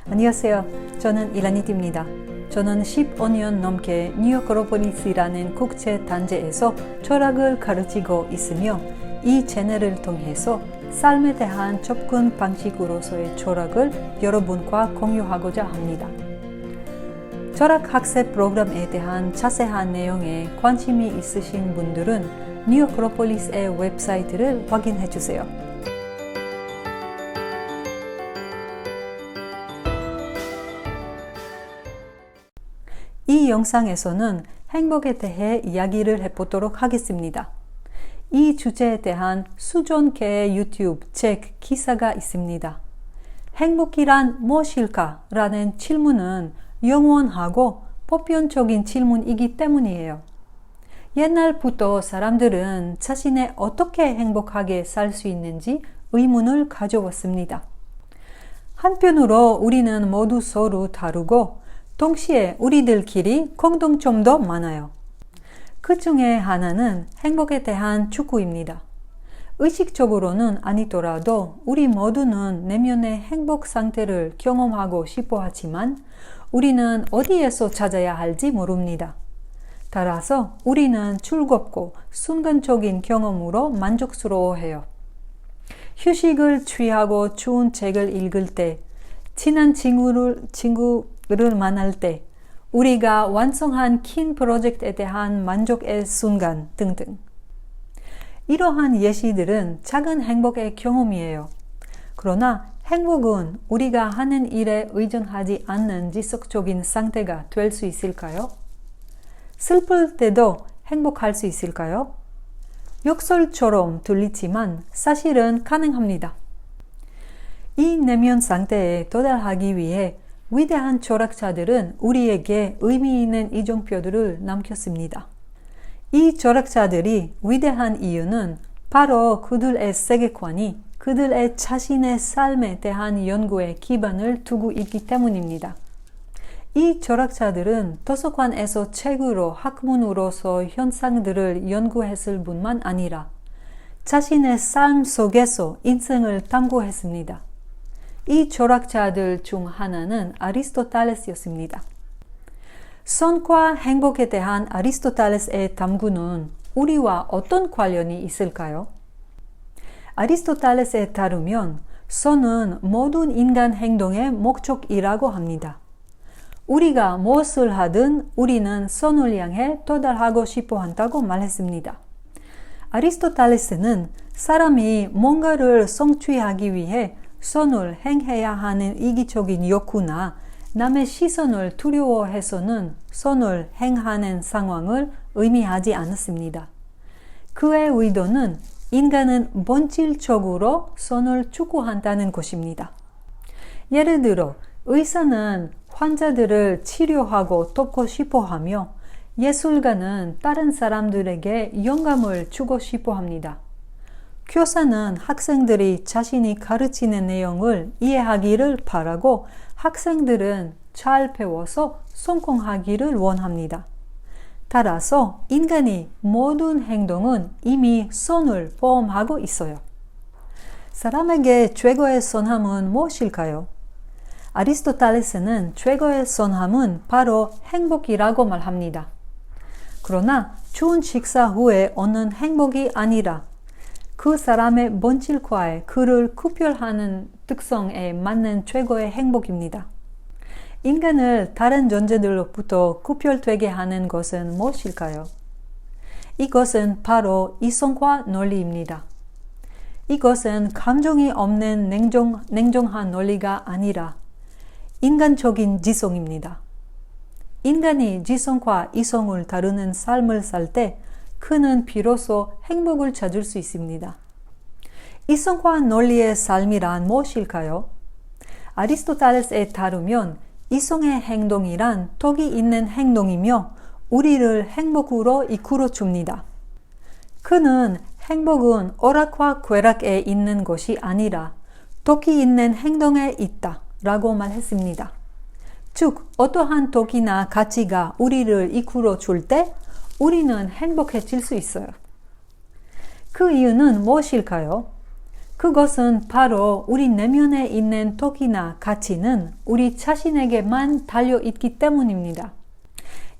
안녕하세요. 저는 일라니티입니다. 저는 15년 넘게 뉴욕 어코로폴리스라는 국제 단체에서 철학을 가르치고 있으며 이 채널을 통해서 삶에 대한 접근 방식으로서의 철학을 여러분과 공유하고자 합니다. 철학 학습 프로그램에 대한 자세한 내용에 관심이 있으신 분들은 뉴욕 어코로폴리스의 웹사이트를 확인해 주세요. 이 영상에서는 행복에 대해 이야기를 해보도록 하겠습니다. 이 주제에 대한 수천개의 유튜브, 책, 기사가 있습니다. 행복이란 무엇일까? 라는 질문은 영원하고 보편적인 질문이기 때문이에요. 옛날부터 사람들은 자신이 어떻게 행복하게 살 수 있는지 의문을 가져왔습니다. 한편으로 우리는 모두 서로 다르고 동시에 우리들끼리 공통점도 많아요. 그 중에 하나는 행복에 대한 추구입니다. 의식적으로는 아니더라도 우리 모두는 내면의 행복 상태를 경험하고 싶어 하지만 우리는 어디에서 찾아야 할지 모릅니다. 따라서 우리는 즐겁고 순간적인 경험으로 만족스러워해요. 휴식을 취하고 좋은 책을 읽을 때, 친한 친구를 만날 때, 우리가 완성한 큰 프로젝트에 대한 만족의 순간 등등. 이러한 예시들은 작은 행복의 경험이에요. 그러나 행복은 우리가 하는 일에 의존하지 않는 지속적인 상태가 될 수 있을까요? 슬플 때도 행복할 수 있을까요? 역설처럼 들리지만 사실은 가능합니다. 이 내면 상태에 도달하기 위해 위대한 철학자들은 우리에게 의미 있는 이정표들을 남겼습니다. 이 철학자들이 위대한 이유는 바로 그들의 세계관이 그들의 자신의 삶에 대한 연구에 기반을 두고 있기 때문입니다. 이 철학자들은 도서관에서 책으로 학문으로서 현상들을 연구했을 뿐만 아니라 자신의 삶 속에서 인생을 탐구했습니다. 이 철학자들 중 하나는 아리스토텔레스였습니다. 선과 행복에 대한 아리스토텔레스의 탐구는 우리와 어떤 관련이 있을까요? 아리스토텔레스에 따르면 선은 모든 인간 행동의 목적이라고 합니다. 우리가 무엇을 하든 우리는 선을 향해 도달하고 싶어 한다고 말했습니다. 아리스토텔레스는 사람이 뭔가를 성취하기 위해 선을 행해야 하는 이기적인 욕구나 남의 시선을 두려워해서는 선을 행하는 상황을 의미하지 않았습니다. 그의 의도는 인간은 본질적으로 선을 추구한다는 것입니다. 예를 들어 의사는 환자들을 치료하고 돕고 싶어 하며 예술가는 다른 사람들에게 영감을 주고 싶어 합니다. 교사는 학생들이 자신이 가르치는 내용을 이해하기를 바라고 학생들은 잘 배워서 성공하기를 원합니다. 따라서 인간의 모든 행동은 이미 선을 포함하고 있어요. 사람에게 최고의 선함은 무엇일까요? 아리스토텔레스는 최고의 선함은 바로 행복이라고 말합니다. 그러나 좋은 식사 후에 얻는 행복이 아니라 그 사람의 본질과의 그를 구별하는 특성에 맞는 최고의 행복입니다. 인간을 다른 존재들로부터 구별되게 하는 것은 무엇일까요? 이것은 바로 이성과 논리입니다. 이것은 감정이 없는 냉정한 논리가 아니라 인간적인 지성입니다. 인간이 지성과 이성을 다루는 삶을 살 때 그는 비로소 행복을 찾을 수 있습니다. 이성과 논리의 삶이란 무엇일까요? 아리스토텔레스에 따르면 이성의 행동이란 덕이 있는 행동이며 우리를 행복으로 이끌어 줍니다. 그는 행복은 오락과 쾌락에 있는 것이 아니라 덕이 있는 행동에 있다 라고 말했습니다. 즉, 어떠한 덕이나 가치가 우리를 이끌어 줄 때 우리는 행복해질 수 있어요. 그 이유는 무엇일까요? 그것은 바로 우리 내면에 있는 덕이나 가치는 우리 자신에게만 달려있기 때문입니다.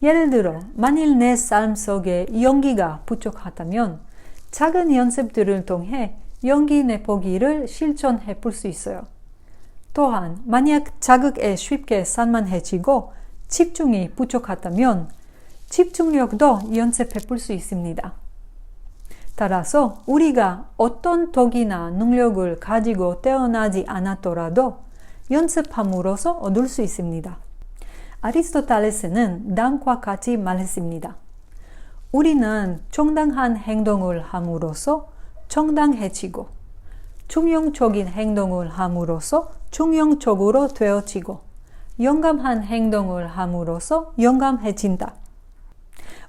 예를 들어 만일 내 삶 속에 용기가 부족하다면 작은 연습들을 통해 용기 내보기를 실천해 볼 수 있어요. 또한 만약 자극에 쉽게 산만해지고 집중이 부족하다면 집중력도 연습해 볼 수 있습니다. 따라서 우리가 어떤 덕이나 능력을 가지고 태어나지 않았더라도 연습함으로써 얻을 수 있습니다. 아리스토텔레스는 다음과 같이 말했습니다. 우리는 정당한 행동을 함으로써 정당해지고 중용적인 행동을 함으로써 중용적으로 되어지고 용감한 행동을 함으로써 용감해진다.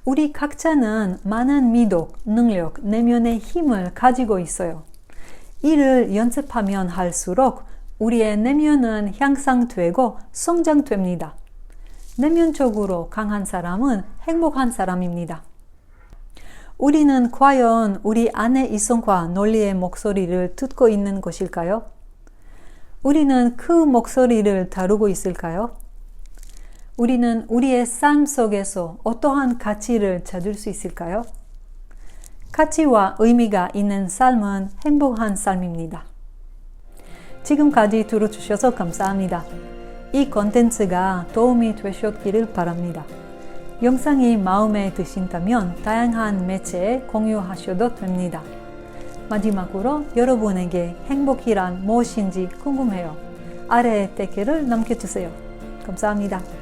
우리 각자는 많은 미덕, 능력, 내면의 힘을 가지고 있어요. 이를 연습하면 할수록 우리의 내면은 향상되고 성장됩니다. 내면적으로 강한 사람은 행복한 사람입니다. 우리는 과연 우리 안의 이성과 논리의 목소리를 듣고 있는 것일까요? 우리는 그 목소리를 다루고 있을까요? 우리는 우리의 삶 속에서 어떠한 가치를 찾을 수 있을까요? 가치와 의미가 있는 삶은 행복한 삶입니다. 지금까지 들어주셔서 감사합니다. 이 콘텐츠가 도움이 되셨기를 바랍니다. 영상이 마음에 드신다면 다양한 매체에 공유하셔도 됩니다. 마지막으로 여러분에게 행복이란 무엇인지 궁금해요. 아래에 댓글을 남겨주세요. 감사합니다.